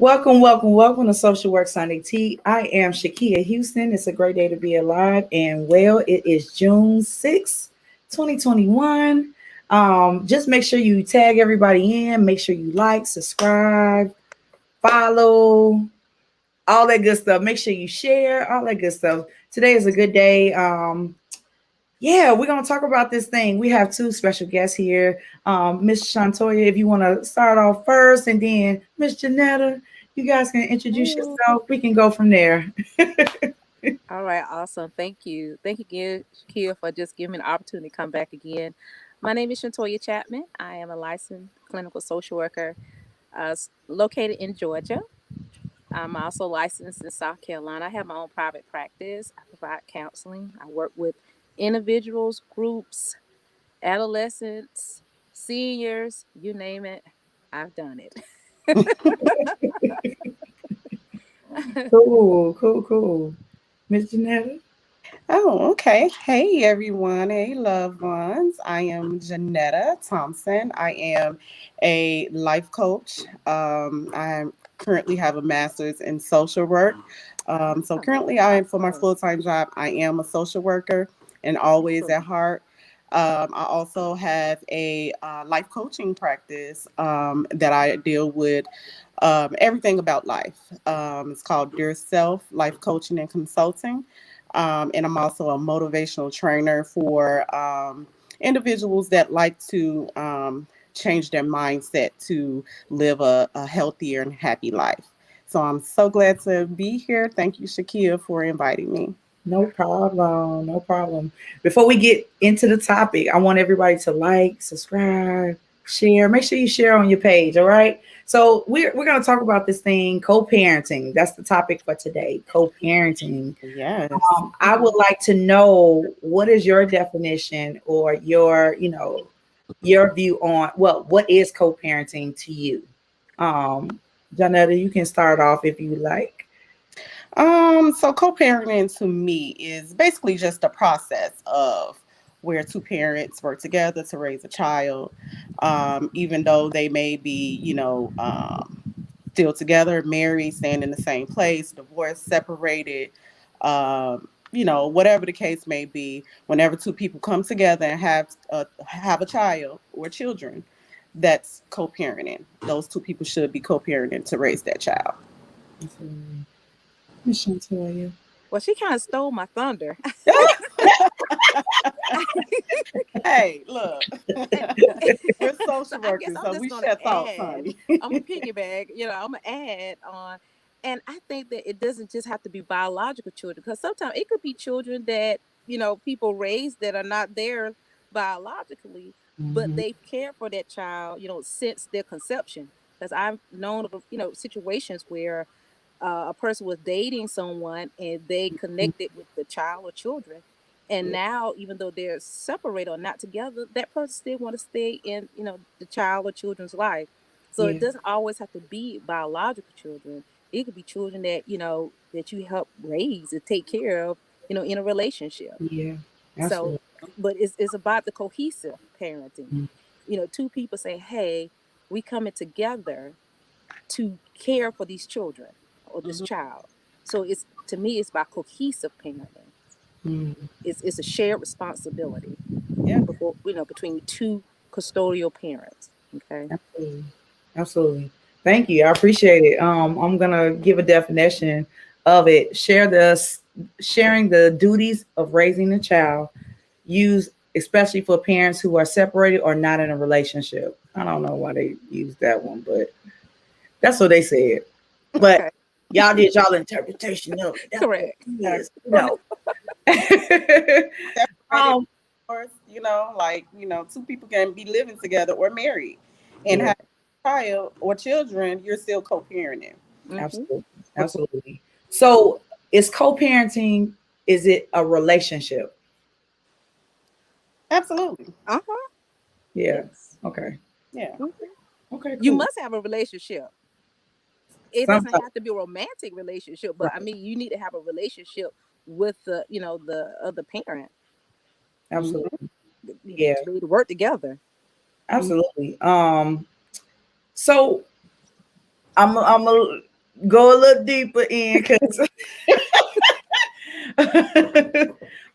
Welcome, welcome, welcome to Social Work Sunday Tea. I am Shakia Houston. It's a great day to be alive and well. It is June 6th, 2021. Just make sure you tag everybody in. Make sure you like, subscribe, follow, all that good stuff. Make sure you share, all that good stuff. Today is a good day. Yeah, we're gonna talk about this thing. We have two special guests here. Miss Shantoya, if you want to start off first, and then Miss Janetta, you guys can introduce Ooh. yourself. We can go from there. All right, awesome. Thank you. Thank you again, Kia, for just giving me the opportunity to come back again. My name is Shantoya Chapman. I am a licensed clinical social worker located in Georgia. I'm also licensed in South Carolina. I have my own private practice. I provide counseling. I work with individuals, groups, adolescents, seniors, you name it. I've done it. Cool, cool, cool. Miss Janetta. Oh, okay. Hey, everyone. Hey, loved ones. I am Janetta Thompson. I am a life coach. I currently have a master's in social work. So currently, for my full time job, I am a social worker and always at heart. I also have a life coaching practice that I deal with everything about life. It's called Dear Self Life Coaching and Consulting. And I'm also a motivational trainer for individuals that like to change their mindset to live a healthier and happy life. So I'm so glad to be here. Thank you, Shakia, for inviting me. No problem, no problem. Before we get into the topic, I want everybody to like, subscribe, share. Make sure you share on your page, all right? So we're gonna talk about this thing, co-parenting. That's the topic for today, co-parenting. Yes. I would like to know what is your definition or your, your view on what is co-parenting to you? Um, Janetta, you can start off if you like. So co-parenting to me is basically just a process of where two parents work together to raise a child, even though they may be, still together, married, staying in the same place, divorced, separated, whatever the case may be. Whenever two people come together and have a child or children, that's co-parenting. Those two people should be co-parenting to raise that child. Absolutely. Miss Shantoya. Well, she kind of stole my thunder. Hey, look, And we're so social I guess workers, I'm so just we gonna share thoughts, add. honey. I'm a piggyback. I'm gonna add on, and I think that it doesn't just have to be biological children, because sometimes it could be children that people raise that are not there biologically, but Mhm. they've cared for that child, since their conception. Because I've known of situations where a person was dating someone and they connected with the child or children, and Yeah. now even though they're separated or not together, that person still want to stay in the child or children's life. So it Yeah. doesn't always have to be biological children. It could be children that that you help raise and take care of, in a relationship. Yeah. So, Absolutely. but it's about the cohesive parenting. Mm. Two people say, hey, we coming together to care for these children or this Mhm. child. So it's, to me, it's about cohesive parenting. Mm. It's a shared responsibility Yeah. before, between two custodial parents. Okay. Absolutely. Absolutely. Thank you. I appreciate it. I'm gonna give a definition of it. Sharing the duties of raising a child, used especially for parents who are separated or not in a relationship. I don't know why they use that one, but that's what they said. But Okay. y'all did y'all interpretation of it. That's what Correct. it is. No. Separated, um, of course, two people can be living together or married and yeah, have a child or children, you're still co-parenting. Mm-hmm. absolutely. Absolutely. So is co-parenting, is it a relationship? Absolutely. Uh-huh. Yeah. Yes. Okay. Yeah. Mhm. Okay, You cool. must have a relationship. It doesn't Sometimes, have to be a romantic relationship, but I right. mean, you need to have a relationship with the other parent, Hmm. Absolutely. Yeah, to be able to work together. absolutely. So I'm go a little deeper in because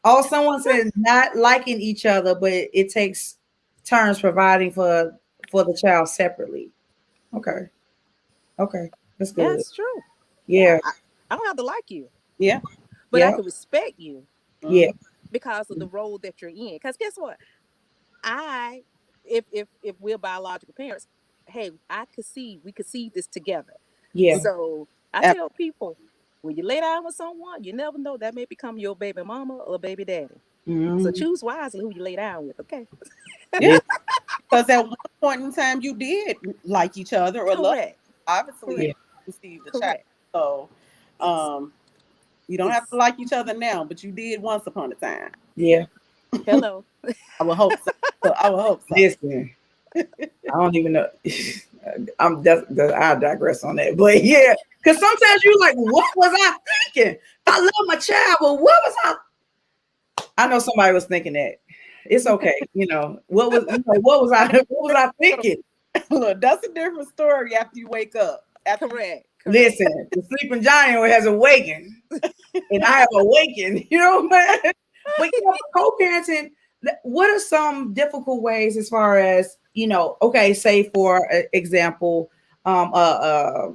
all someone says not liking each other, but it takes turns providing for the child separately. Okay. Okay. That's good. That's true. Yeah. I don't have to like you, Yeah. but I Yeah. can respect you Yeah. because of the role that you're in. Because guess what? I, if we're biological parents, hey, we could see this together. Yeah. So I tell people, when you lay down with someone, you never know, that may become your baby mama or baby daddy. So Mhm. choose wisely who you lay down with. Okay. Yeah. Because at one point in time, you did like each other or love. Correct. Obviously, Correct. you conceived the child. Correct. So, It's, you don't have it's to like each other now, but you did once upon a time. Yeah. hello. I would hope so. I would hope so. Listen, I don't even know. I digress on that, but yeah, because sometimes you're like, what was I thinking? I love my child, but what was I? I know somebody was thinking that. It's okay, what was I thinking? Look, that's a different story after you wake up. Correct. Listen, the sleeping giant has awakened, and I have awakened. You know what I'm saying? But co-parenting. What are some difficult ways as far as okay, say for example, the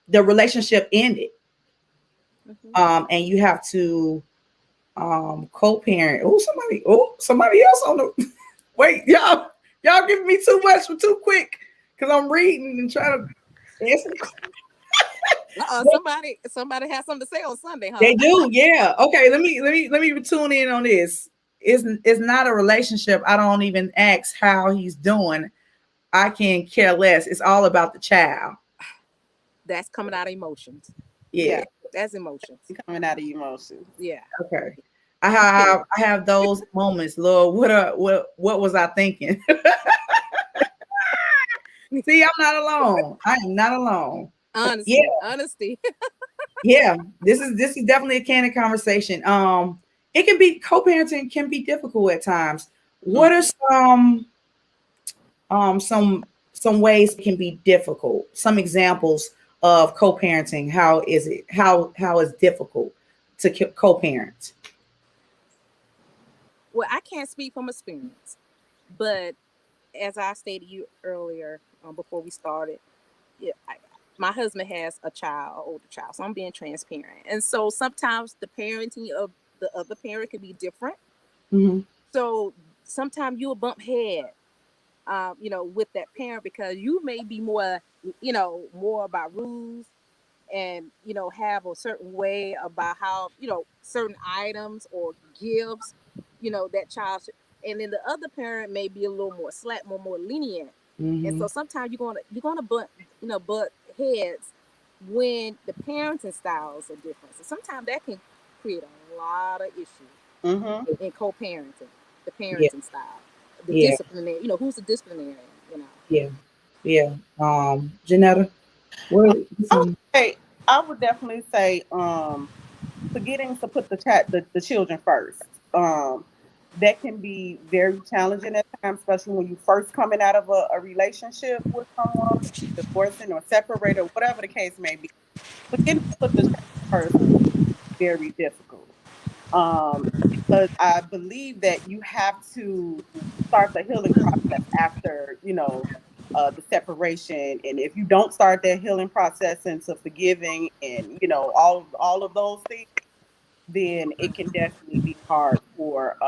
relationship ended, and you have to co-parent. Somebody else on the wait, y'all giving me too much for too quick because I'm reading and trying to answer. Somebody has something to say on Sunday, huh? They do, yeah. Okay, let me tune in on this. It's not a relationship. I don't even ask how he's doing. I can care less. It's all about the child. That's coming out of emotions. Yeah. That's emotions. Coming out of emotions. Yeah. Okay. I have those moments, Lord. What was I thinking? See, I'm not alone. I am not alone. Honesty. Yeah. This is definitely a candid conversation. It can be co-parenting can be difficult at times. What are some ways it can be difficult? Some examples of co-parenting. How is it? How is difficult to co-parent? Well, I can't speak from experience, but as I stated you earlier, before we started, my husband has a child, an older child, so I'm being transparent. And so sometimes the parenting of the other parent can be different. Mm-hmm. So sometimes you'll bump head, with that parent because you may be more, more about rules and, have a certain way about how, certain items or gifts, that child should, and then the other parent may be a little more slack, more lenient. Mm-hmm. And so sometimes you're gonna butt heads when the parenting styles are different. So sometimes that can create a lot of issues in co-parenting, the parenting style, the disciplinary. Who's the disciplinarian? Yeah. Janetta, what? I would definitely say forgetting to put the children first. That can be very challenging at times, especially when you first coming out of a relationship with someone, divorcing or separated, or whatever the case may be. Forgetting to put the children first is very difficult. Because I believe that you have to start the healing process after, the separation. And if you don't start that healing process into forgiving and, all of those things, then it can definitely be hard for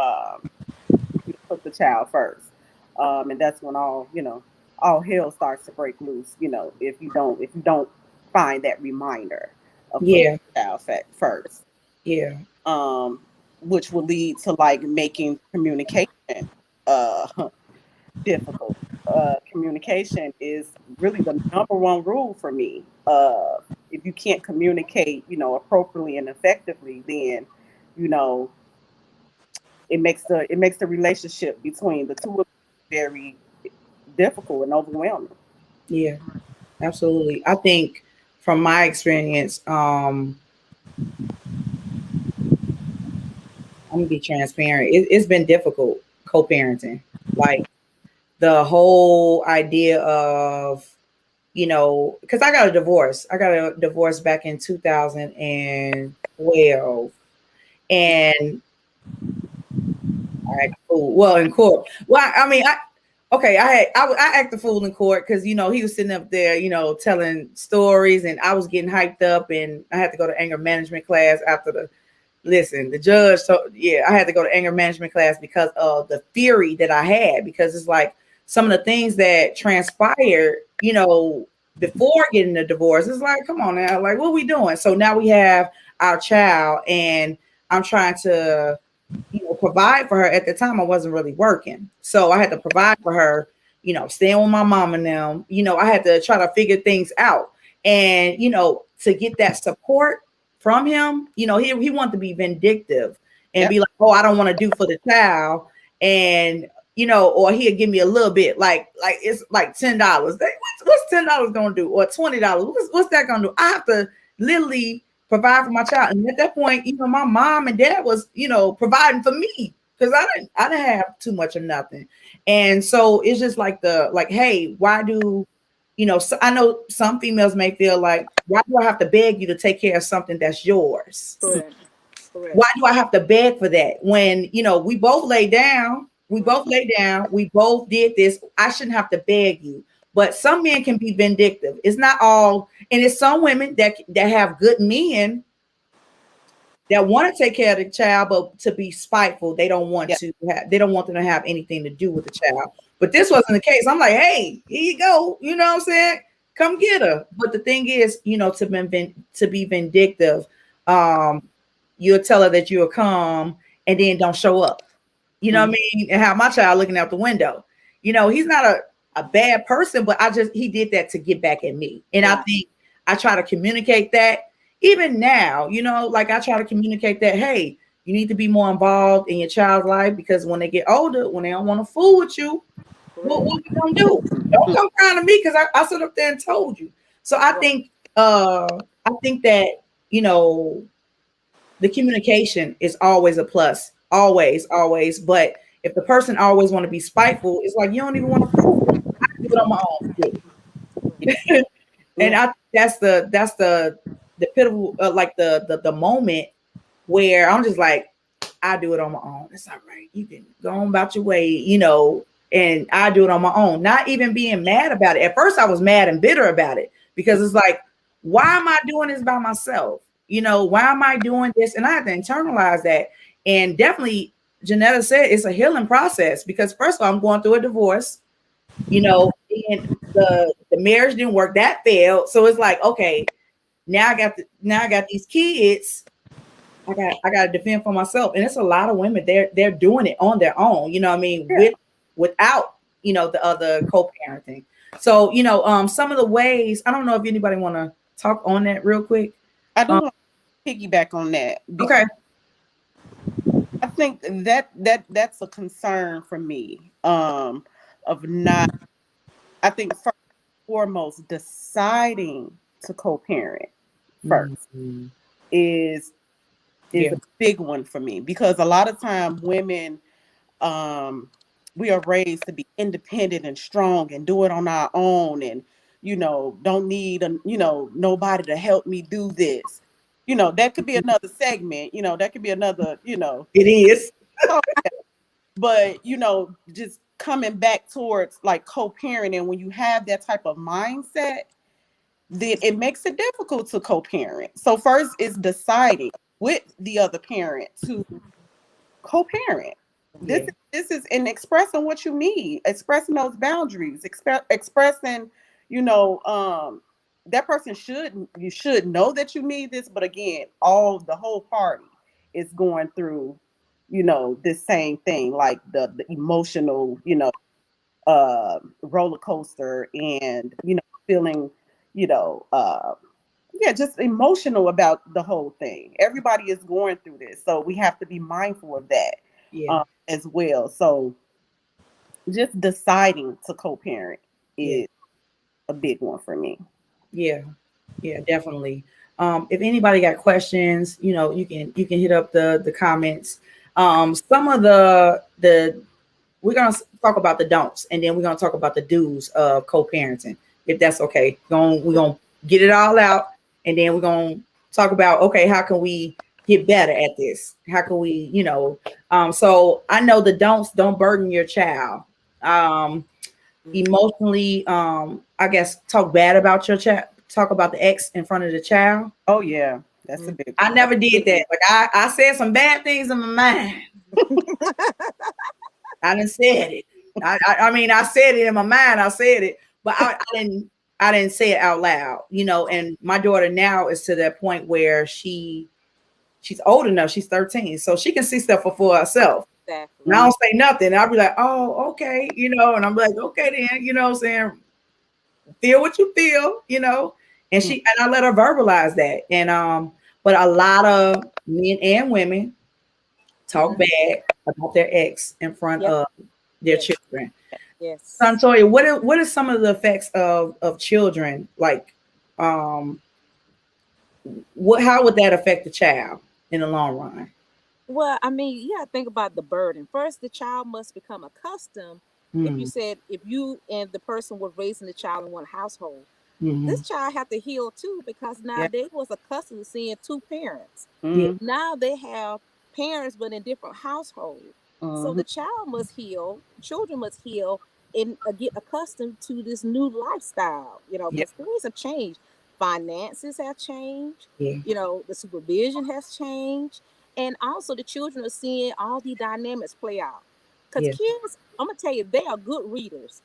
you to put the child first. And that's when all hell starts to break loose, if you don't find that reminder of putting the child first. Yeah. Which will lead to like making communication difficult. Communication is really the number one rule for me. If you can't communicate, appropriately and effectively, then you know it makes the relationship between the two of them very difficult and overwhelming. Yeah, absolutely. I think from my experience, I'm gonna be transparent. It's been difficult co-parenting. Like the whole idea of because I got a divorce. I got a divorce back in 2012, and I act fool. Well, in court. Well, I mean, I act the fool in court because he was sitting up there, telling stories, and I was getting hyped up, and I had to go to anger management class after the judge. So yeah, I had to go to anger management class because of the theory that I had, because it's like some of the things that transpired, before getting a divorce. It's like, come on now, like what are we doing? So now we have our child, and I'm trying to provide for her. At the time I wasn't really working, so I had to provide for her, staying with my mom and them. I had to try to figure things out, and to get that support from him, he wanted to be vindictive and be like, oh, I don't want to do for the child, and or he'll give me a little bit, like it's like $10. What's $10 gonna do, or $20? What's that gonna do? I have to literally provide for my child. And at that point, my mom and dad was, providing for me, because I didn't have too much of nothing. And so it's just like hey, why do, so I know some females may feel like, why do I have to beg you to take care of something that's yours? Correct. Why do I have to beg for that when, we both lay down, we both did this. I shouldn't have to beg you. But some men can be vindictive. It's not all, and it's some women that have good men that want to take care of the child, but to be spiteful, they don't want they don't want them to have anything to do with the child. But this wasn't the case. I'm like, hey, here you go. You know what I'm saying? Come get her. But the thing is, to be vindictive, you'll tell her that you'll come and then don't show up. You know what I mean? And have my child looking out the window. He's not a bad person, but he did that to get back at me. And I think I try to communicate that even now, like I try to communicate that, hey, you need to be more involved in your child's life, because when they get older, when they don't want to fool with you, what you gonna do? Don't come crying to me, because I stood up there and told you. So I think that, the communication is always a plus. Always. But if the person always want to be spiteful, it's like, you don't even want to fool. I do it on my own. And that's the pivotal, like the moment where I'm just like, I do it on my own. It's all right. You can go on about your way, and I do it on my own. Not even being mad about it. At first I was mad and bitter about it, because it's like, why am I doing this by myself? Why am I doing this? And I had to internalize that. And definitely, Janetta said, it's a healing process, because first of all, I'm going through a divorce, and the marriage didn't work, that failed. So it's like, okay, now I got these kids. I got to defend for myself. And it's a lot of women, they're doing it on their own, without, the other co-parenting. So, some of the ways, I don't know if anybody want to talk on that real quick. I do want to piggyback on that. Okay. I think that's a concern for me, of not, I think first and foremost, deciding to co-parent first is a big one for me, because a lot of time women, we are raised to be independent and strong and do it on our own, and don't need nobody to help me do this. That could be another segment, that could be another, it is. But just coming back towards like co-parenting, when you have that type of mindset, then it makes it difficult to co-parent. So first is deciding with the other parent to co-parent. This is in expressing what you need, expressing those boundaries, expressing, that person should know that you need this, but again, the whole party is going through, this same thing, like the emotional, roller coaster, and feeling, just emotional about the whole thing. Everybody is going through this, so we have to be mindful of that as well. So just deciding to co-parent is a big one for me. Yeah, definitely. If anybody got questions, you can hit up the comments. Some of the we're gonna talk about the don'ts, and then we're gonna talk about the do's of co-parenting. if that's okay. We're gonna get it all out, and then we're gonna talk about, okay, how can we get better at this? How can we, so I know the don't burden your child. Emotionally, I guess talk bad about your child, talk about the ex in front of the child. Oh yeah, that's a big I one. never did that. Like I said some bad things in my mind. I didn't said it. I mean, I said it in my mind. I said it, but I didn't say it out loud. And my daughter now is to that point where she's old enough. She's 13, so she can see stuff for herself. Exactly. And I don't say nothing. I'll be like, oh, okay, and I'm like, okay, then, what I'm saying, feel what you feel, and I let her verbalize that. And but a lot of men and women talk bad about their ex in front of their children. Yes. Santoya, what are some of the effects of children? Like, how would that affect the child in the long run? Well, I mean, you gotta think about the burden. First, the child must become accustomed. If you and the person were raising the child in one household, this child have to heal too, because now they was accustomed to seeing two parents. Now they have parents, but in different households. So the child must heal. Children must heal and get accustomed to this new lifestyle. Because things have changed. Finances have changed. The supervision has changed. And also the children are seeing all the dynamics play out. Because kids, I'm going to tell you, they are good readers.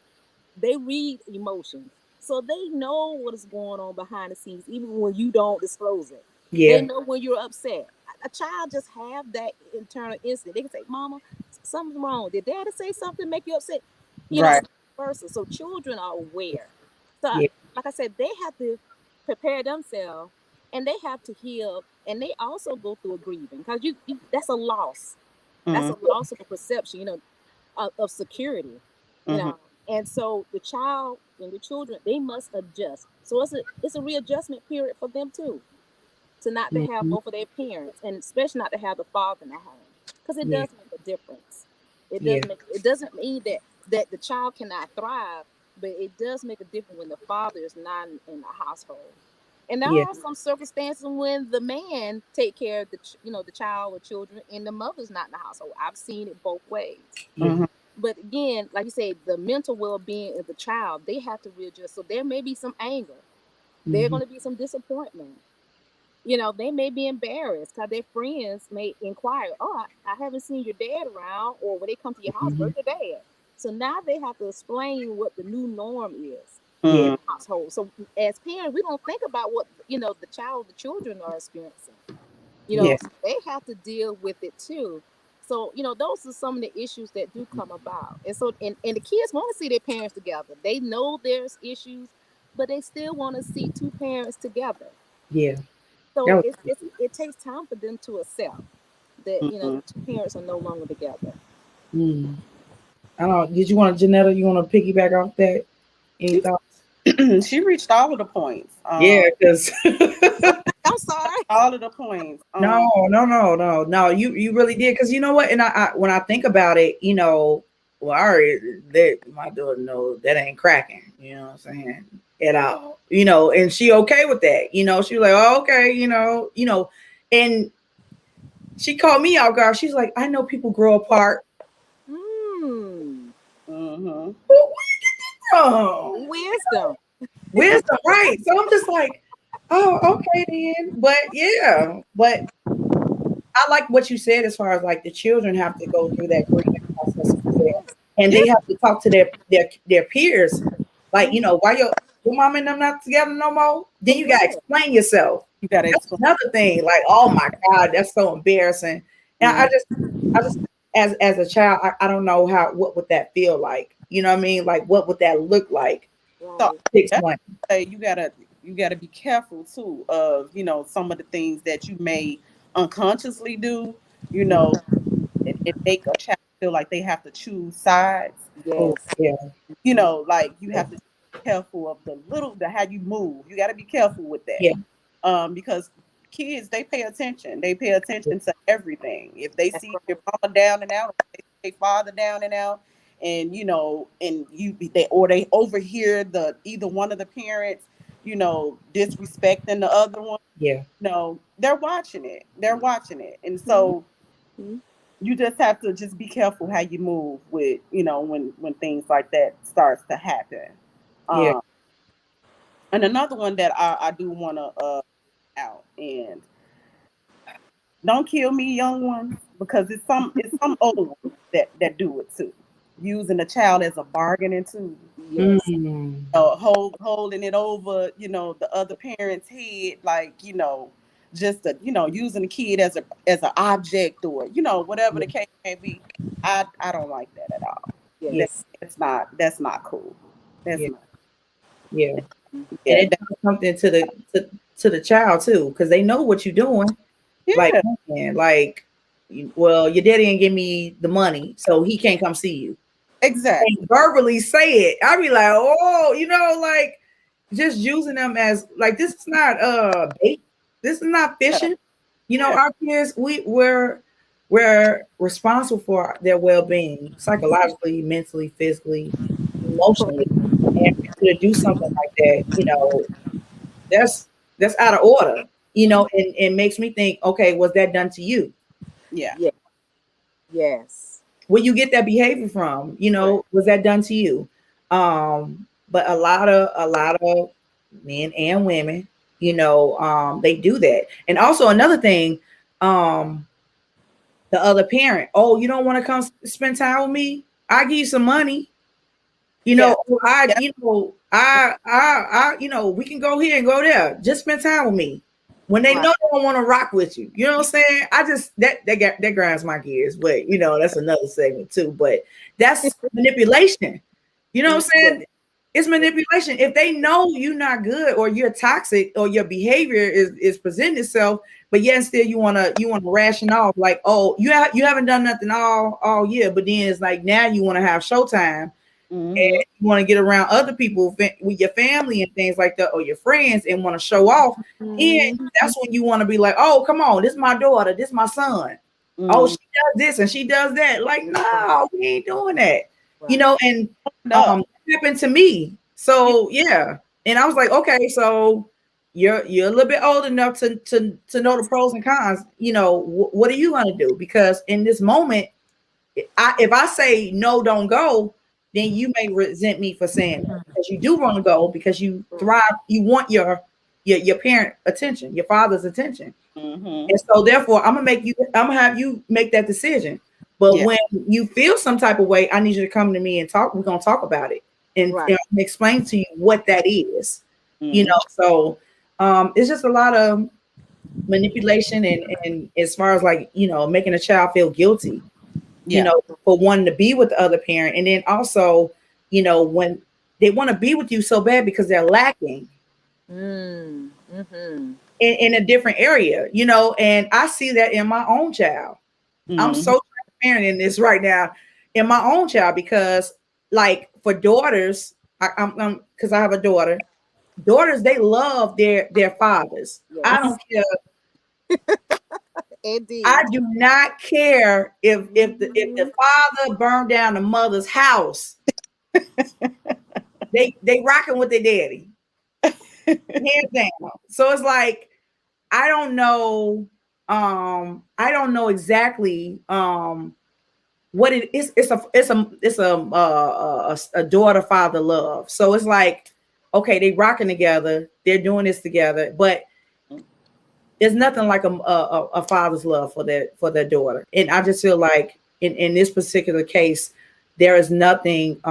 They read emotions. So they know what is going on behind the scenes, even when you don't disclose it. They know when you're upset. A child just have that internal instinct. They can say, Mama, something's wrong. Did Daddy say something make you upset? Right. Person. So children are aware. So like I said, they have to prepare themselves, and they have to heal, and they also go through a grieving, because you that's a loss. That's a loss of a perception, of security, And so the child and the children, they must adjust. So it's a readjustment period for them too, to not to have both of their parents, and especially not to have the father in the home, because it does make a difference. It doesn't mean that the child cannot thrive, but it does make a difference when the father is not in the household. And there are some circumstances when the man take care of the child or children, and the mother's not in the household. I've seen it both ways. But again, like you say, the mental well-being of the child, they have to readjust. So there may be some anger. There's going to be some disappointment. They may be embarrassed because their friends may inquire, oh, I haven't seen your dad around, or when they come to your house, where's your dad? So now they have to explain what the new norm is in the household. So as parents, we don't think about what, the children are experiencing. So they have to deal with it too. So, those are some of the issues that do come about. And so, and the kids want to see their parents together. They know there's issues, but they still want to see two parents together. So it takes time for them to accept that, the two parents are no longer together. I don't know. Did you want Janetta? You want to piggyback off that? Any thoughts? She reached all of the points. Because I'm sorry. All of the points. No. You really did, because you know what? And I when I think about it, well, I already that my daughter knows that ain't cracking. You know what I'm saying? At all. And she okay with that. She was like, oh, okay, and she called me out, guard. She's like, I know people grow apart. Mm-hmm. Wisdom, right? So I'm just like, oh, okay then. But I like what you said as far as like the children have to go through that grieving process, and they have to talk to their peers. Like, why your mom and them not together no more? Then you gotta explain yourself. You gotta explain. Another thing. Like, oh my God, that's so embarrassing. And I just as a child, I don't know what would that feel like. You know what I mean? Like, what would that look like? So you gotta be careful too of some of the things that you may unconsciously do. It make a child feel like they have to choose sides. Like you have to be careful of the how you move. You got to be careful with that. Because kids, they pay attention. They pay attention to everything. If they see your mama down and out, they see their father down and out, and and they overhear either one of the parents, disrespecting the other one. Yeah. They're watching it. And so Mhm. you just have to just be careful how you move with, when things like that starts to happen. Yeah. Um, and another one that I do want to out, and don't kill me, young ones, because it's some old ones that do it too, using the child as a bargaining tool. Yes. Mm. Holding it over, the other parent's head, like, just using the kid as an object, or whatever the case may be. I don't like that at all. That, Yes. that's not cool. That's Yeah. not. Yeah. And Yeah. it does something to the child too, because they know what you're doing. Like, Yeah. man, like, well, your daddy didn't give me the money, so he can't come see you. Exactly. And verbally say it. I be like, oh, like just using them as like, this is not bait. This is not fishing. Yeah. Our kids, we're responsible for their well-being, psychologically, mentally, physically, emotionally. And to do something like that, that's out of order. And makes me think, okay, was that done to you? Yeah. Yeah. Yes. Where you get that behavior from? Was that done to you? But a lot of men and women, they do that. And also another thing, the other parent, oh, you don't want to come spend time with me? I give you some money. Yeah. I, Yeah. we can go here and go there. Just spend time with me. When they Right. know they don't want to rock with you, you know what I'm saying? I just that grinds my gears, but that's another segment too. But that's manipulation. You know what I'm saying? It's manipulation. If they know you're not good, or you're toxic, or your behavior is presenting itself, but yet still you wanna ration off, like, oh, you haven't done nothing all year, but then it's like now you want to have showtime. Mm-hmm. And you want to get around other people with your family and things like that, or your friends, and want to show off. And that's when you want to be like, oh, come on, this is my daughter, this is my son. Mm-hmm. Oh, she does this and she does that. Like, no, we ain't doing that. Right. And No. it happened to me. So yeah. And I was like, okay, so you're a little bit old enough to know the pros and cons. What are you gonna do? Because in this moment, if I say no, don't go, then you may resent me for saying that, because you do want to go, because you thrive, you want your parent attention, your father's attention. Mm-hmm. And so therefore I'm gonna have you make that decision. But when you feel some type of way, I need you to come to me and talk. We're gonna talk about it and, Right. and explain to you what that is. Mm-hmm. So it's just a lot of manipulation, and as far as like, making a child feel guilty, for wanting to be with the other parent. And then also, when they want to be with you so bad because they're lacking Mm-hmm. in a different area, and I see that in my own child. Mm-hmm. I'm so transparent in this right now, in my own child, because like for daughters, I'm because I have a daughter. Daughters, they love their fathers. Yes. I don't care. Indeed. I do not care if the father burned down the mother's house. they rocking with their daddy, hands down. So it's like, I don't know exactly what it is. It's a daughter father love. So it's like, okay, they rocking together, they're doing this together, but there's nothing like a father's love for their daughter. And I just feel like in this particular case, there is nothing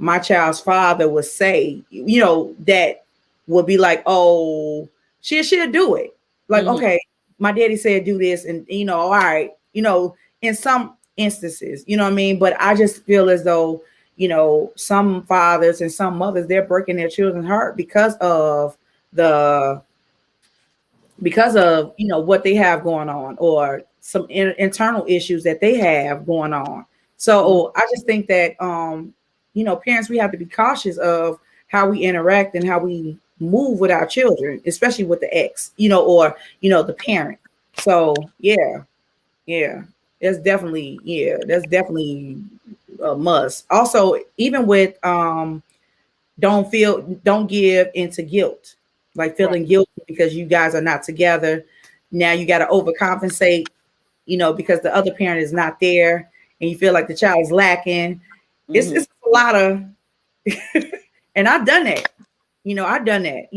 my child's father would say, that would be like, oh, she'll do it. Like, okay, my daddy said do this, and all right, in some instances, you know what I mean? But I just feel as though, some fathers and some mothers, they're breaking their children's heart because of what they have going on, or some internal issues that they have going on. So I just think that parents, we have to be cautious of how we interact and how we move with our children, especially with the ex, or the parent. So yeah, that's definitely a must. Also, even with don't give into guilt, like feeling guilty because you guys are not together. Now you got to overcompensate, because the other parent is not there, and you feel like the child is lacking. It's a lot of, and I've done that. I've done that.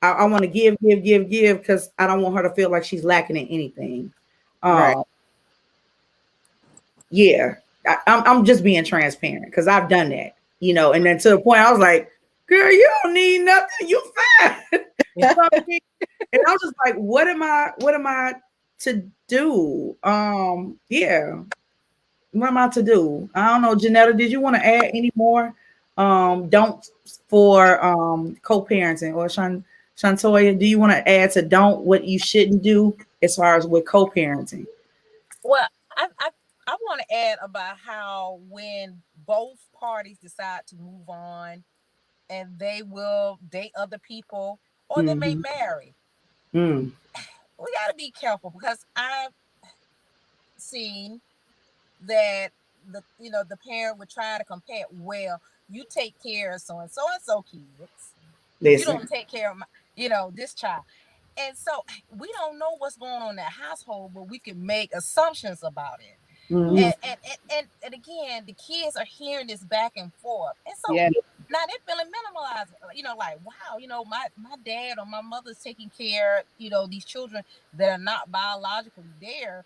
I want to give because I don't want her to feel like she's lacking in anything. Right. Yeah, I'm just being transparent because I've done that. And then to the point I was like, girl, you don't need nothing. You fine. You know what I mean? And I was just like, what am I to do? Yeah. What am I to do? I don't know. Janetta, did you want to add any more? Don't for co-parenting, or Shantoya, do you want to add to don't what you shouldn't do as far as with co-parenting? Well, I want to add about how when both parties decide to move on and they will date other people or they may marry, we got to be careful, because I've seen that the parent would try to compare, well, you take care of so and so kids. Listen. You don't take care of this child. And so we don't know what's going on in that household, but we can make assumptions about it. And again, the kids are hearing this back and forth. And so now they're feeling minimalized, like, wow, my dad or my mother's taking care of, these children that are not biologically there,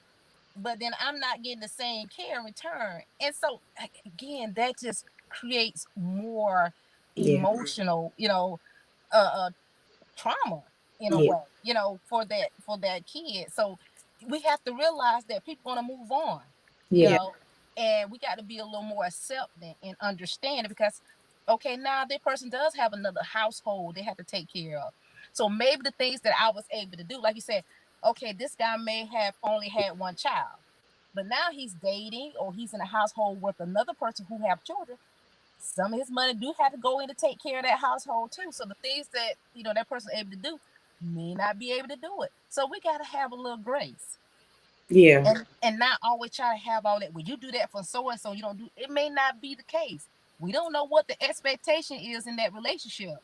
but then I'm not getting the same care in return. And so again, that just creates more emotional, trauma in a way, for that kid. So we have to realize that people are going to move on, and we got to be a little more accepting and understanding, because okay, now that person does have another household they have to take care of. So maybe the things that I was able to do, like you said, okay, this guy may have only had one child, but now he's dating or he's in a household with another person who have children. Some of his money do have to go in to take care of that household too. So the things that that person able to do may not be able to do it. So we got to have a little grace. Yeah. And not always try to have all that. When you do that for so and so, you don't do. It may not be the case. We don't know what the expectation is in that relationship,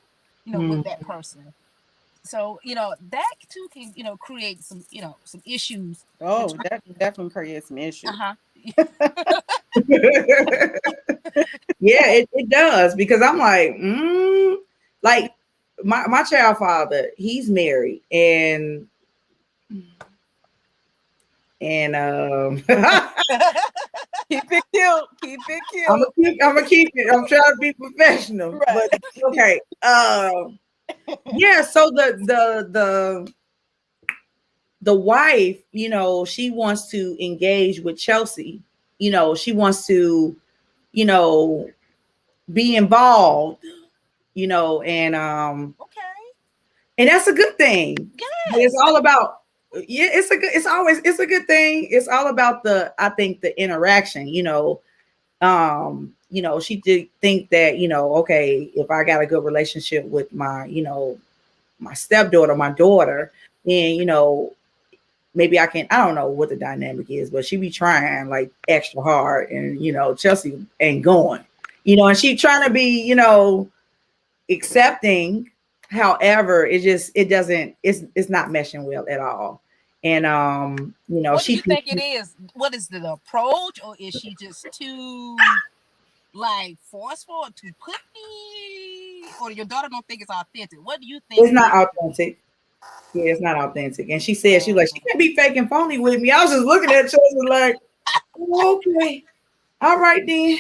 with that person. So that too can create some some issues. Oh, that definitely creates some issues. Yeah, it does, because I'm like my child father, he's married, and keep it cute. I'm gonna keep it. I'm trying to be professional, right. But okay. Yeah. So the wife, she wants to engage with Chelsea. She wants to, be involved. And and that's a good thing. Yes. It's all about. Yeah, it's a good thing. It's all about I think the interaction. She did think that, okay, if I got a good relationship with my, my stepdaughter, my daughter, then, maybe I don't know what the dynamic is, but she be trying like extra hard, and, Chelsea ain't going, and she trying to be, accepting. However, it's not meshing well at all. And, what do you think it is? What is the approach, or is she just too like forceful or too pushy, or your daughter don't think it's authentic? What do you think? It's not authentic. Yeah, it's not authentic. And she said, she can't be fake and phony with me. I was just looking at Chelsea like, oh, okay, all right then.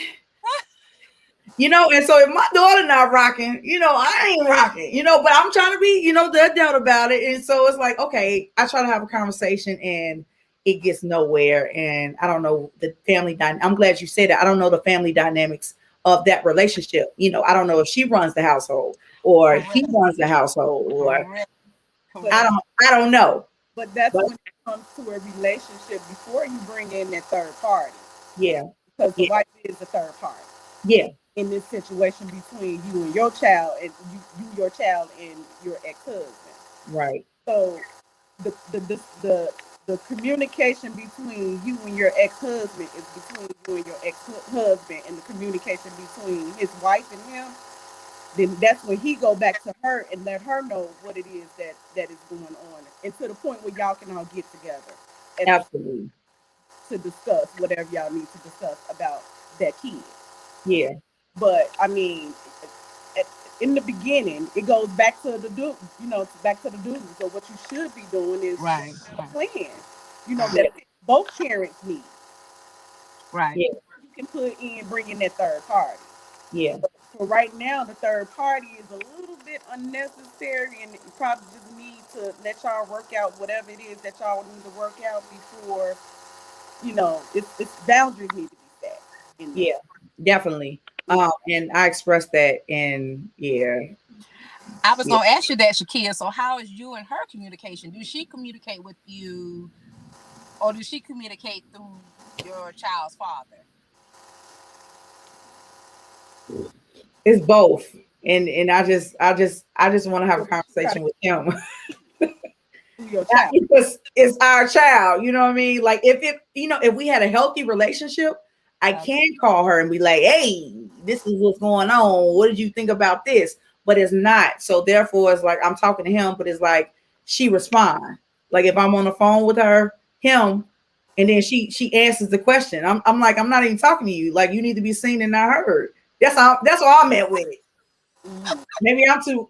And so if my daughter not rocking, I ain't rocking, but I'm trying to be, the adult about it. And so it's like, okay, I try to have a conversation and it gets nowhere. And I don't know the family dynamic. I'm glad you said that. I don't know the family dynamics of that relationship. I don't know if she runs the household or he runs the household, or I don't know. But that's when it comes to a relationship before you bring in that third party. Yeah. Because the wife is the third party. Yeah. In this situation between you and your child, and your child and your ex-husband. Right. So the the communication between you and your ex-husband is between you and your ex-husband, and the communication between his wife and him, then that's when he go back to her and let her know what it is that is going on, and to the point where y'all can all get together Absolutely. to discuss whatever y'all need to discuss about that kid. Yeah. But I mean, in the beginning, it goes back to the dude, back to the dude. So what you should be doing is Right. plan, Yeah. that both parents need. Right. Yeah. You can put in bringing that third party. Yeah. So right now, the third party is a little bit unnecessary, and you probably just need to let y'all work out whatever it is that y'all need to work out before, it's boundaries need to be set. Yeah, definitely. And I expressed that, and yeah. I was Yeah. gonna ask you that, Shakia. So how is you and her communication? Do she communicate with you, or does she communicate through your child's father? It's both. And I just want to have a conversation with him. Your child. Because it's our child, you know what I mean? Like if we had a healthy relationship, I can call her and be like, hey, this is what's going on. What did you think about this? But it's not. So therefore it's like I'm talking to him, but it's like she respond. Like if I'm on the phone with him, and then she answers the question. I'm like, I'm not even talking to you. Like you need to be seen and not heard. That's all I meant with it. Maybe I'm too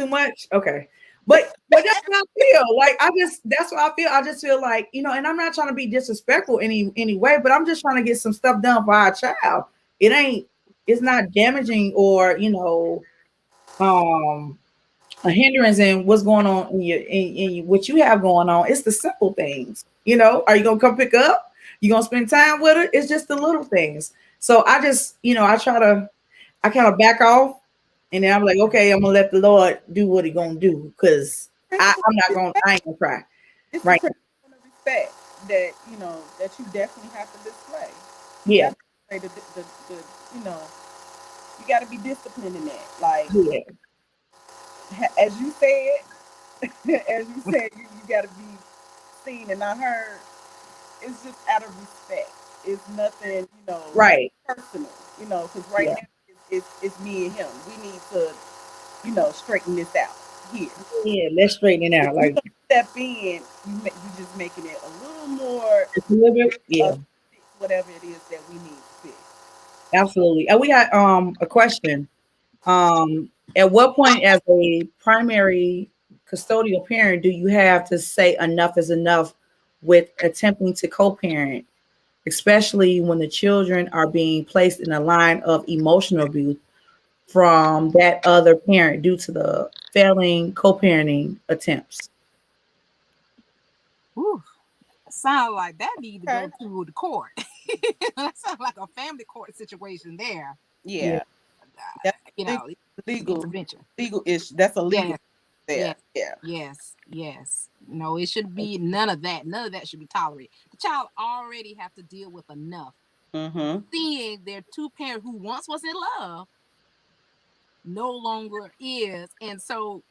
much. Okay. But that's how I feel. Like that's what I feel. I just feel like, and I'm not trying to be disrespectful any way, but I'm just trying to get some stuff done for our child. It's not damaging or, a hindrance in what's going on in what you have going on. It's the simple things. Are you gonna come pick up? You gonna spend time with her? It's just the little things. So I just, I kind of back off. And then I'm like, okay, I'm gonna let the Lord do what He gonna do, because I ain't gonna cry. It's right. The respect that that you definitely have to display. Yeah. You got to be disciplined in that. Like, as you said, you got to be seen and not heard. It's just out of respect. It's nothing, right, personal. Because right now it's me and him. We need to, straighten this out here. Yeah, let's straighten it out. Like step in, you just making it a little more. A little bit, yeah. Whatever it is that we need to fix. Absolutely. And we got a question. At what point, as a primary custodial parent, do you have to say enough is enough with attempting to co-parent, especially when the children are being placed in a line of emotional abuse from that other parent due to the failing co-parenting attempts? Ooh, sound like that need to go through the court. That sounds like a family court situation there. Yeah. Legal intervention. Legal issue. That's a legal. Yeah. Yes. No, it should be none of that. None of that should be tolerated. The child already have to deal with enough. Seeing their two parents who once was in love no longer is, and so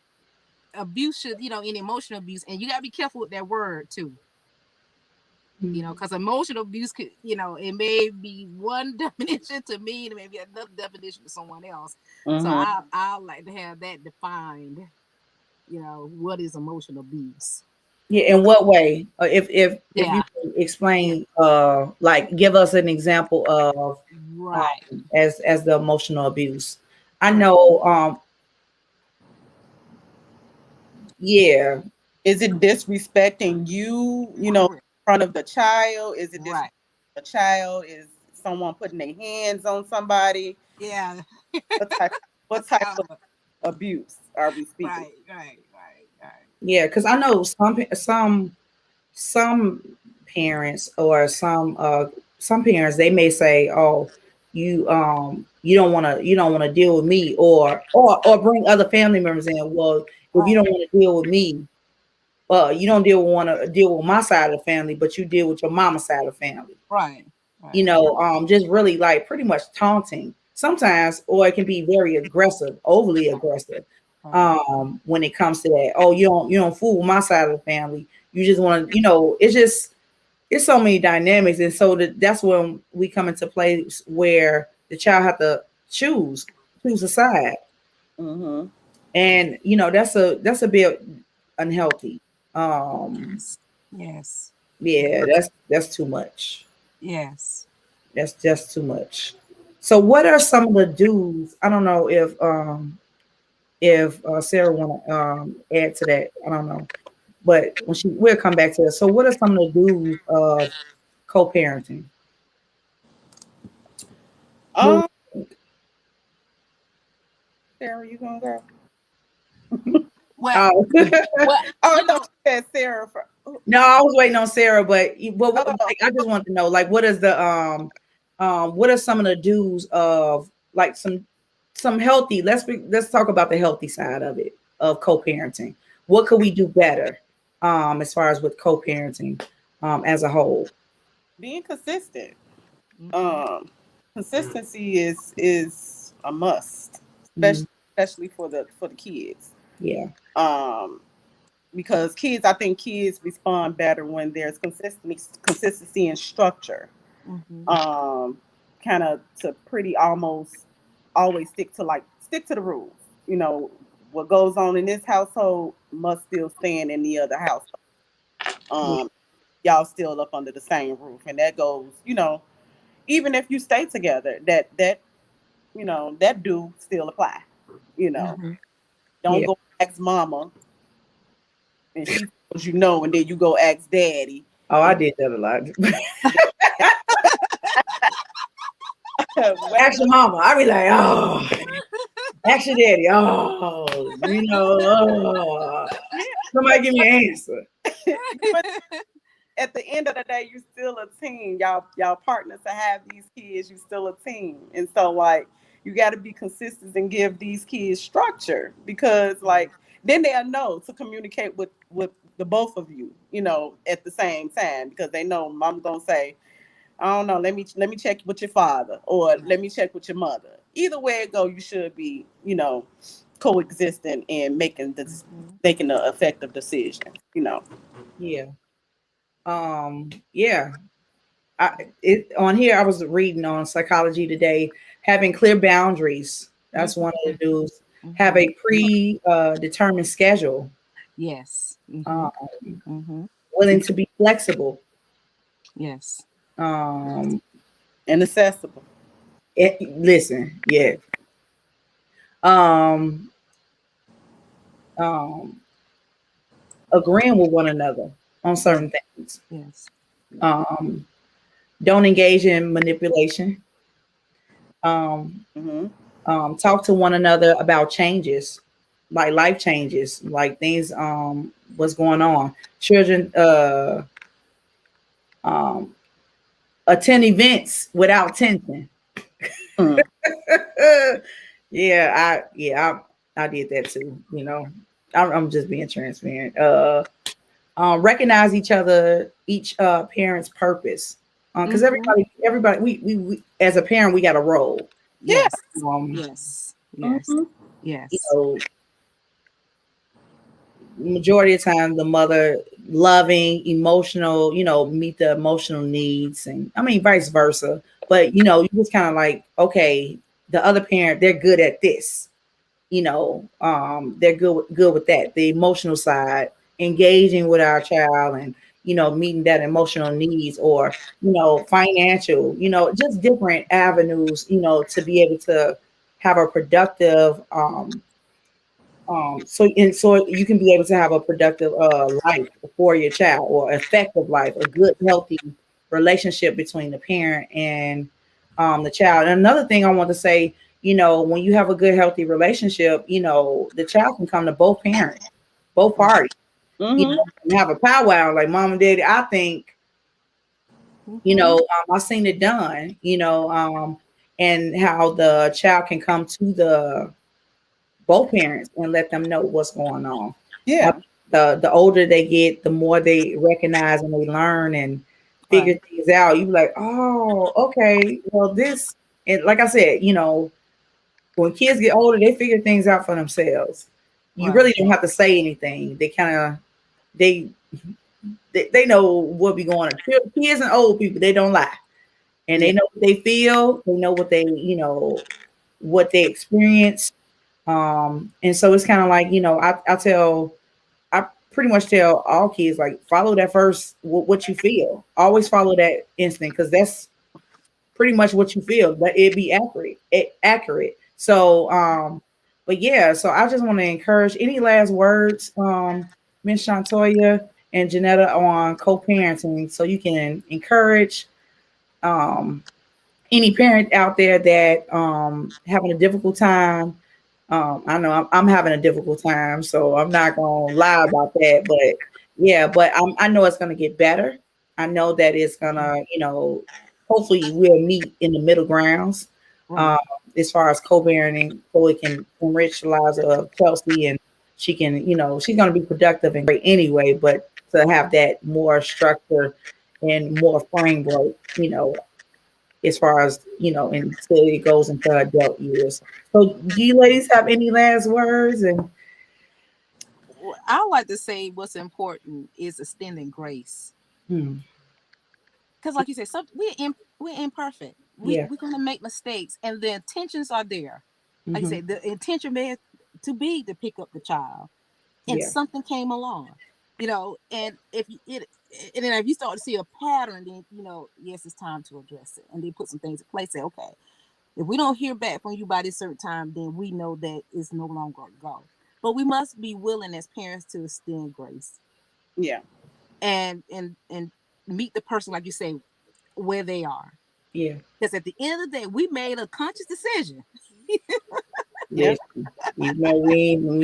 abuse should, in emotional abuse, and you gotta be careful with that word too. Because emotional abuse could, it may be one definition to me, and maybe another definition to someone else. So I like to have that defined. What is emotional abuse? Yeah, in what way? If you can explain, like give us an example of as the emotional abuse. I know. Yeah. Is it disrespecting you? In front of the child? Is it disrespecting the child? Is someone putting their hands on somebody? Yeah. What type of abuse are we speaking? Right. Yeah, because I know some parents or some parents, they may say, "Oh, you don't want to deal with me," or bring other family members in. Well, if you don't want to deal with me, you don't want to deal with my side of the family, but you deal with your mama's side of the family. Right. Just really like pretty much taunting sometimes, or it can be very aggressive, overly aggressive. When it comes to that. Oh, you don't fool with my side of the family. You just want to, it's so many dynamics. And so that's when we come into place where the child have to choose a side. Mm-hmm. And that's a bit unhealthy. Yes. Yeah, that's too much. Yes. That's just too much. So what are some of the do's? I don't know if Sarah want to add to that. I don't know, but we'll come back to that. So what are some of the do's of co-parenting? Um, Sarah, you gonna go? Well, Oh. Well, Oh you no, know, she said Sarah. No, I was waiting on Sarah, but Oh. like, I just want to know, like, what is the what are some of the do's of like some healthy? Let's talk about the healthy side of it of co-parenting. What could we do better, as far as with co-parenting, as a whole? Being consistent. mhm. Consistency is a must, Mm, especially for the kids. yeah, Um, because I think kids respond better when there's consistency and structure. Mhm. Kind of to pretty almost always stick to the rules. You know, what goes on in this household must still stand in the other household. yeah, Um, y'all still up under the same roof, and that goes. Even if you stay together, that do still apply. You know, Mhm. don't yeah. go ask mama and she tells and then you go ask daddy. Oh, I And did that a lot. wait, Ask your mama. I be like, oh, ask your daddy. Oh, somebody give me an answer. but at the end of the day, you still a team. Y'all partners to have these kids. You still a team, and so like you got to be consistent and give these kids structure because like then they'll know to communicate with the both of you. At the same time because they know mom gonna say, I don't know. Let me check with your father, or let me check with your mother. Either way it go, you should be, coexisting and Mhm. making the effective decision. Yeah. Yeah. On here, I was reading on Psychology Today, having clear boundaries. That's one of the dudes. Have Mhm. a determined schedule. Yes. Um, Mhm. Mhm. willing to be flexible. Yes. Um, And accessible. listen, yeah. Um, um, agreeing with one another on Yes. certain things. Yes. Um, don't engage in manipulation. Um, Hmm. talk to one another about changes, like life changes, like things, what's going on. Children um, attend events without tension. Mm. I did that too. I'm just being transparent. Recognize each parent's purpose, because Mhm. everybody, we as a parent, we got a role. Yeah. Yes. Um, Yes. Yes. Hmm. you Yes. know, majority of the time, the mother loving, emotional, meet the emotional needs, and I mean vice versa. But you just kind of like, okay, the other parent, they're good at this. They're good with that, the emotional side, engaging with our child, and meeting that emotional needs, or financial, just different avenues, to be able to have a productive, so you can be able to have a productive life for your child, or effective life, a good healthy relationship between the parent and the child. And another thing I want to say, when you have a good healthy relationship, the child can come to both parents, both parties, Hmm. and have a powwow like mom and daddy. I think, Mhm. I've seen it done, and how the child can come to the both parents and let them know what's going on. I, Yeah. the older they get, the more they recognize and they learn and figure Right. things out. You be like, oh, okay, well, this, and like I said, when kids get older, they figure things out for themselves. you Right. really don't have to say anything. They kind of they, they know what be going on. Kids and old people, they don't lie, and Yeah. they know what they feel. They know what they what they experience. And so it's kind of like I pretty much tell all kids like follow that first what you feel. Always follow that instinct because that's pretty much what you feel. But it be accurate. So but yeah, so I just want to encourage any last words, Miss Shantoya and Janetta on co-parenting, so you can encourage um any parent out there that having a difficult time. I know I'm having a difficult time, so I'm not gonna lie about that. But yeah, but I know it's gonna get better. I know that it's gonna, hopefully we'll meet in the middle grounds Right. um, as far as co-parenting, so it can enrich the lives of Kelsey, and she can, she's gonna be productive and great anyway. But to have that more structure and more framework, as far as until it goes into adult years. So, do you ladies have any last words? And I like to say what's important is extending grace. hmm, Because like you said, we're imperfect. yeah, We're gonna make mistakes, and the intentions are there. Like you hmm, said, the intention may to be to pick up the child, and yeah, something came along, and and then if you start to see a pattern, then yes, it's time to address it, and then put some things in place. Say, okay, if we don't hear back from you by this certain time, then we know that it's no longer a go. But we must be willing as parents to extend grace Yeah. and meet the person, like you say, where they are. yeah. Because at the end of the day, we made a conscious decision, Yeah. Listen, we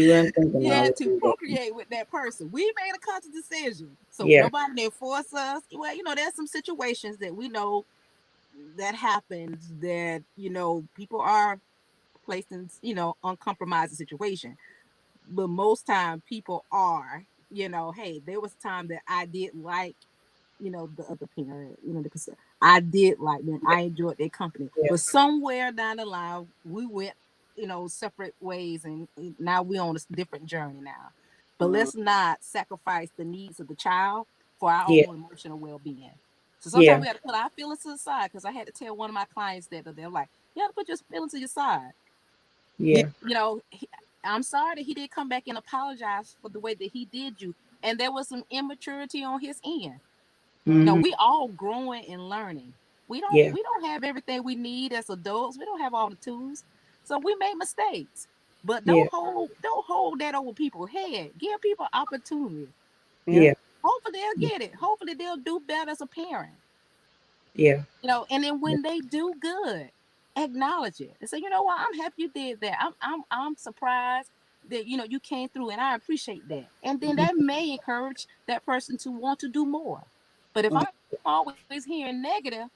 weren't thinking yeah, all to this. procreate with that person. We made a conscious decision. So Yeah, nobody didn't force us. Well, there's some situations that we know that happens that, people are placed in, uncompromising situation. But most time people are, hey, there was time that I did like, the other parent, I did like them. I enjoyed their company. yeah, But somewhere down the line, we went, separate ways, and now we're on a different journey now. But Mhm. let's not sacrifice the needs of the child for our yeah, own emotional well-being. So sometimes yeah, we got to put our feelings to the side, because I had to tell one of my clients that they're like, you have to put your feelings to your side. Yeah. yeah, I'm sorry that he did come back and apologize for the way that he did you. And there was some immaturity on his end. hmm, We all growing and learning. yeah, We don't have everything we need as adults. We don't have all the tools. So we make mistakes. But yeah, don't hold that over people's head. Give people opportunity. Yeah. yeah, Hopefully they'll get it. Hopefully they'll do better as a parent. yeah, And then when they do good, acknowledge it and say, you know what, I'm happy you did that. I'm surprised that you came through, and I appreciate that. And then that may encourage that person to want to do more. But if Mhm. I'm always hearing negative,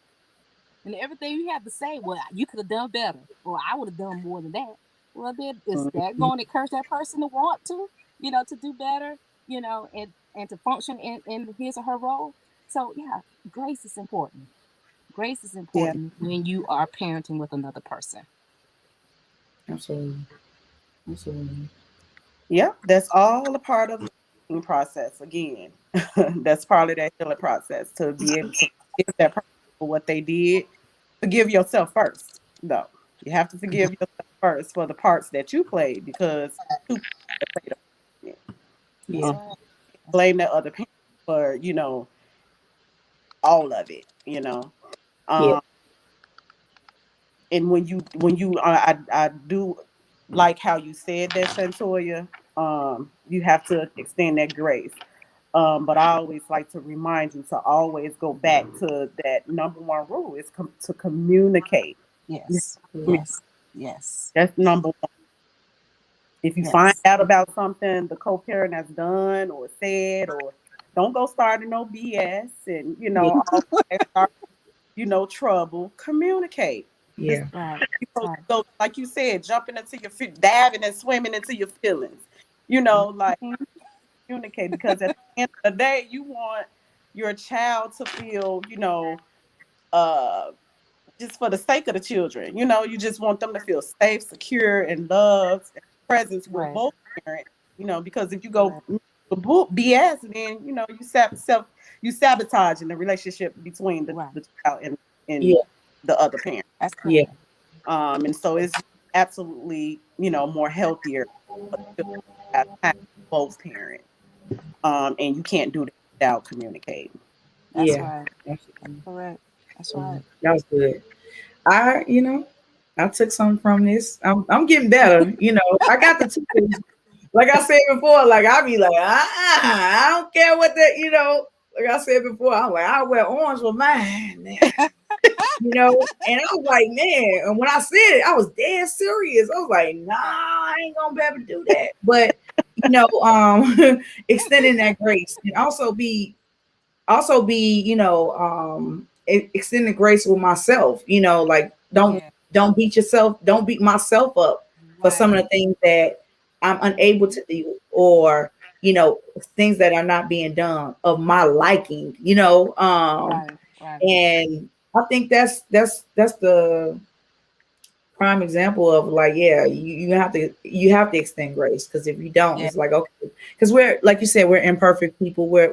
and everything you have to say, well, you could have done better, or I would have done more than that. Well, then is that Mhm. going to encourage that person to want to do better, and to function in his or her role? So yeah, grace is important. Grace is Yeah. important when you are parenting with another person. absolutely, absolutely, Yeah. That's all a part of the healing process. Again, that's part of that healing process to be able to forgive that person for what they did. Forgive yourself first, though. You have to forgive yourself first for the parts that you played, because two people that played a part in it. That's yeah, right. That's Blame that other parent for all of it. yeah, Um, and when you I do like how you said that, Shantoya. You have to extend that grace. But I always like to remind you to always go back to that number one rule is to communicate. You have yes, to communicate. yes, yes, That's number one. If you find yes. out about something the co-parent has done or said, or don't go starting no BS and yeah, all that start, trouble. Communicate. It's yeah, Right, supposed right. to go, like you said, jumping into your diving and swimming into your feelings. Like Mhm. communicate, because at the end of the day, you want your child to feel, uh, just for the sake of the children, you just want them to feel safe, secure, and loved, and presence with Right, both parents. because if you go BS, then you sabotage in the relationship between the child and the other parent. That's correct. And so it's absolutely, more healthier to have time with both parents. And you can't do that without communicating. That's Yeah. right. That's correct. That's right. That was good. I took something from this. I'm getting better. I got the two. Like I said before, like I be like, I don't care what that, like I said before, I'm like, I wear orange with mine. And I was like, man, and when I said it, I was dead serious. I was like, nah, I ain't gonna be able to do that. But extending that grace and also be, extending grace with myself, like don't beat yourself, don't beat myself up for some of the things that I'm unable to do, or things that are not being done of my liking, and I think that's the prime example of like, you have to extend grace, because if you don't, it's like, okay, because we're, like you said, we're imperfect people, we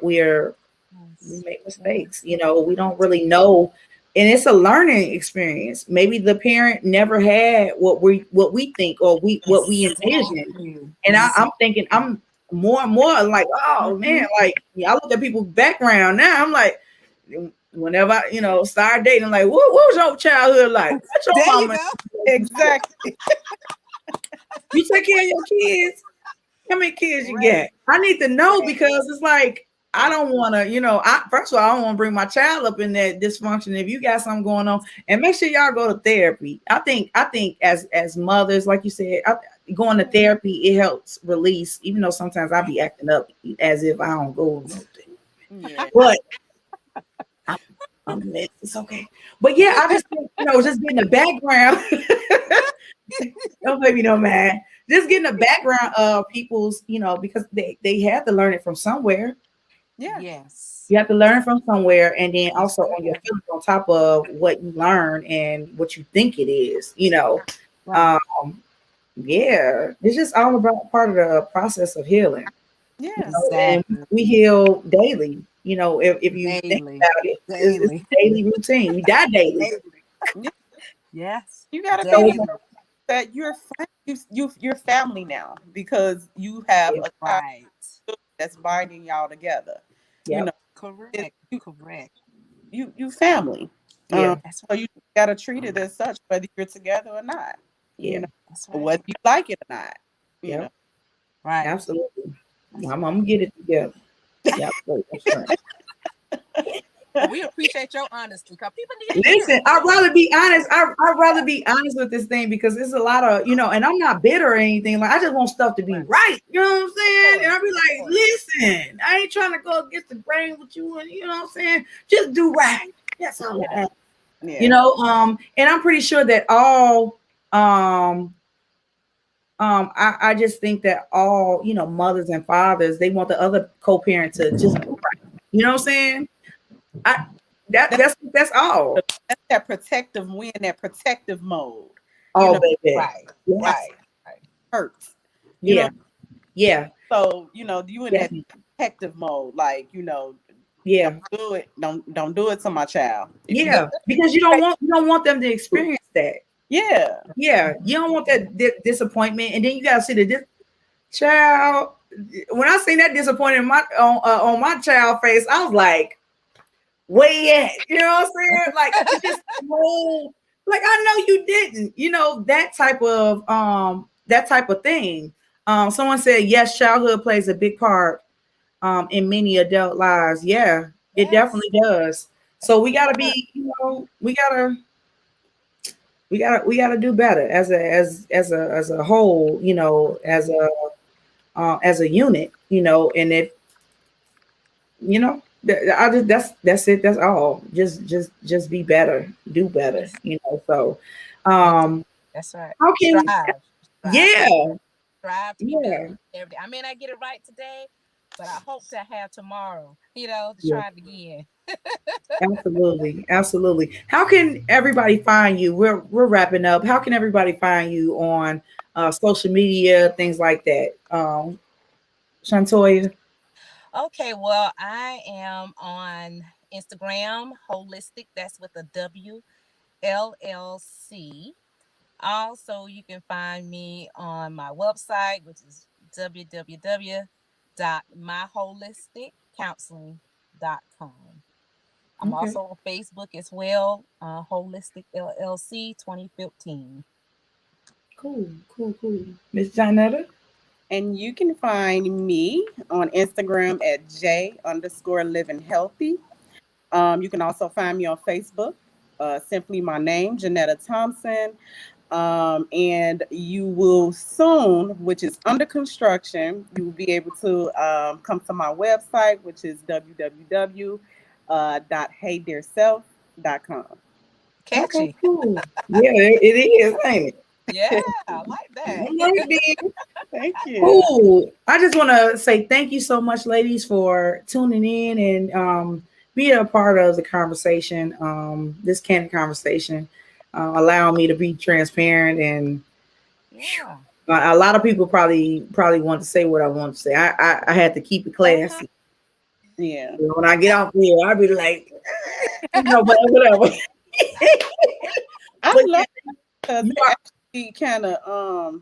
make mistakes, we don't really know. And it's a learning experience. Maybe the parent never had what we think, or what we envision. And I'm thinking, I'm more and more like, oh man, like I look at people's background now. I'm like, whenever I, start dating, I'm like, what was your childhood like? What's your mama? Exactly. You take care of your kids. How many kids you get? I need to know, because it's like, I don't want to, first of all, I don't want to bring my child up in that dysfunction. If you got something going on, and make sure y'all go to therapy. I think as mothers, like you said, going to therapy, it helps release, even though sometimes I be acting up as if I don't go. But it's okay. But yeah, I just think, just getting the background. Don't baby, no man. Just getting the background of people's, because they have to learn it from somewhere. Yeah. Yes. You have to learn from somewhere, and then also on your feelings on top of what you learn and what you think it is, Right. It's just all about part of the process of healing. Yeah. And we heal daily. If you think about it, it's a daily routine. We die daily. Yes. You gotta know that you're family now, because you have a child that's binding y'all together. Correct. Correct. You family. Yeah. So you gotta treat it as such, whether you're together or not. Yeah. Whether you like it or not. You know. Right. Absolutely. I'm gonna get it together. Yeah. That's right. We appreciate your honesty, because people need to Listen, I'd rather be honest. I'd rather be honest with this thing, because there's a lot of, and I'm not bitter or anything. Like, I just want stuff to be right. You know what I'm saying? And I'll be like, listen, I ain't trying to go against the grain with you, and you know what I'm saying? Just do right. That's all I ask. Yeah. And I'm pretty sure that all I just think that all, mothers and fathers, they want the other co-parent to just do right. You know what I'm saying? That's all. That's that protective mode. Oh, baby. Right. Hurts. Yeah. So, you in that protective mode, like, yeah. Don't do it to my child. Because you don't want them to experience that. Yeah. You don't want that disappointment, and then you gotta see the child. When I seen that disappointment on my child face, I was like, where you at? You know what I'm saying? Like, it's just like, I know you didn't, that type of thing. Someone said, yes, childhood plays a big part in many adult lives. Yeah, it definitely does. So we gotta be, we gotta do better as a whole, as a unit, and if that's it. That's all. Just be better, do better. So, that's right. How can strive to be better every day. I may not get it right today, but I hope to have tomorrow. To try it again. Absolutely. How can everybody find you? We're wrapping up. How can everybody find you on social media, things like that? Shantoya? Okay, well, I am on Instagram, holistic. That's with a W, LLC. Also, you can find me on my website, which is www.myholisticcounseling.com. I'm Okay. also on Facebook as well, Holistic LLC 2015. Cool. Miss Janetta? And you can find me on Instagram at J_living healthy. You can also find me on Facebook, simply my name, Janetta Thompson. And you will soon, which is under construction, you will be able to come to my website, which is www.heydearself.com. Okay, Catchy. cool. Yeah, it is, ain't it? Yeah, I like that. All right, then. Thank you. Cool. I just want to say thank you so much, ladies, for tuning in and being a part of the conversation, this candid conversation, allowing me to be transparent. And Yeah. a lot of people probably want to say what I want to say. I had to keep it classy. Yeah. You know, when I get off here, I'll be like, but whatever. I But love it because you it actually kind of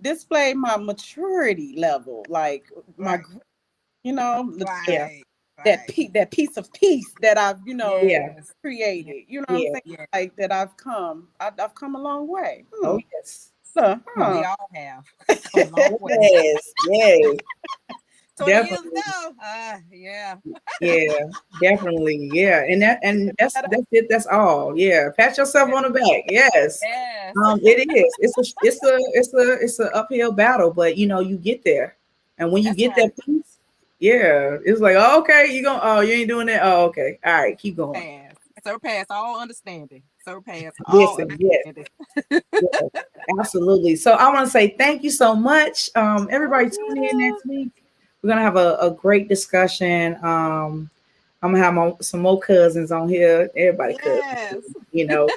display my maturity level, like my, Right. yeah, Right. that piece of peace that I've yeah, Yes. created. You know what I'm yeah. saying? Yeah. Like that I've come a long way. Oh yes, So, We all have come a long way. yes, 20 years definitely. ago. Yeah. Yeah, definitely. Yeah. And that's it. That's all. Yeah. Pat yourself on the back. Yes. Yes. It is. It's a uphill battle, but you get there. And when you That's get right. that piece, yeah, it's like, oh, okay, you ain't doing that. Oh, okay. All right, keep going. Pass. Surpass all understanding. Surpass all Listen, yes, understanding. yes, absolutely. So I want to say thank you so much. Everybody Thank tune in you. next week. We're gonna have a great discussion. I'm gonna have some more cousins on here. Everybody cousins, Yes. you know.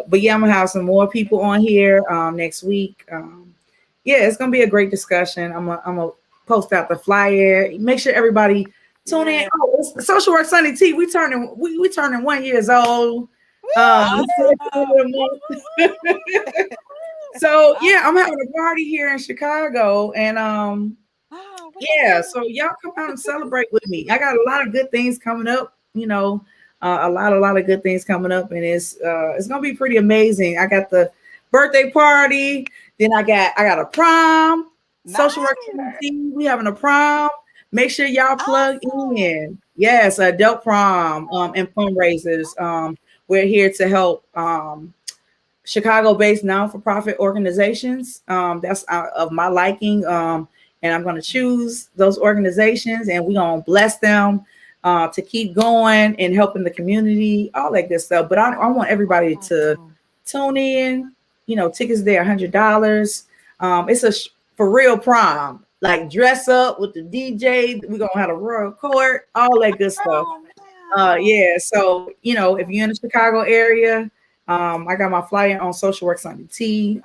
But yeah, I'm gonna have some more people on here next week. Yeah, it's gonna be a great discussion. I'm gonna post out the flyer. Make sure everybody tune in. Yeah. Oh, it's Social Work Sunday Tea. We turning 1 year old. Awesome. So yeah, I'm having a party here in Chicago, and Oh, what y'all yeah, doing? so y'all come out and celebrate with me. I got a lot of good things coming up, a lot of good things coming up, and it's gonna be pretty amazing. I got the birthday party, then I got a prom, social work Nice. community. We having a prom. Make sure y'all plug Awesome. in. Yes, adult prom and fundraisers. We're here to help Chicago-based non-for-profit organizations. That's of my liking. And I'm going to choose those organizations, and we're going to bless them to keep going and helping the community, all that good stuff. But I want everybody to Awesome. tune in. Tickets there $100. It's for real prom. Like dress up with the DJ. We're gonna have a royal court, all that good stuff. Oh, wow. Yeah. So if you're in the Chicago area, I got my flyer on Social Work Sunday Tea.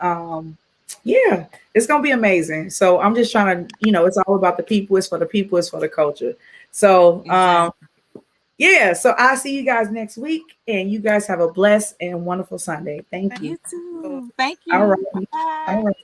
Yeah, it's gonna be amazing. So I'm just trying to, it's all about the people. It's for the people. It's for the culture. So Exactly. yeah. So I'll see you guys next week, and you guys have a blessed and wonderful Sunday. Thank you. You too. Thank All you. right. Bye. All right.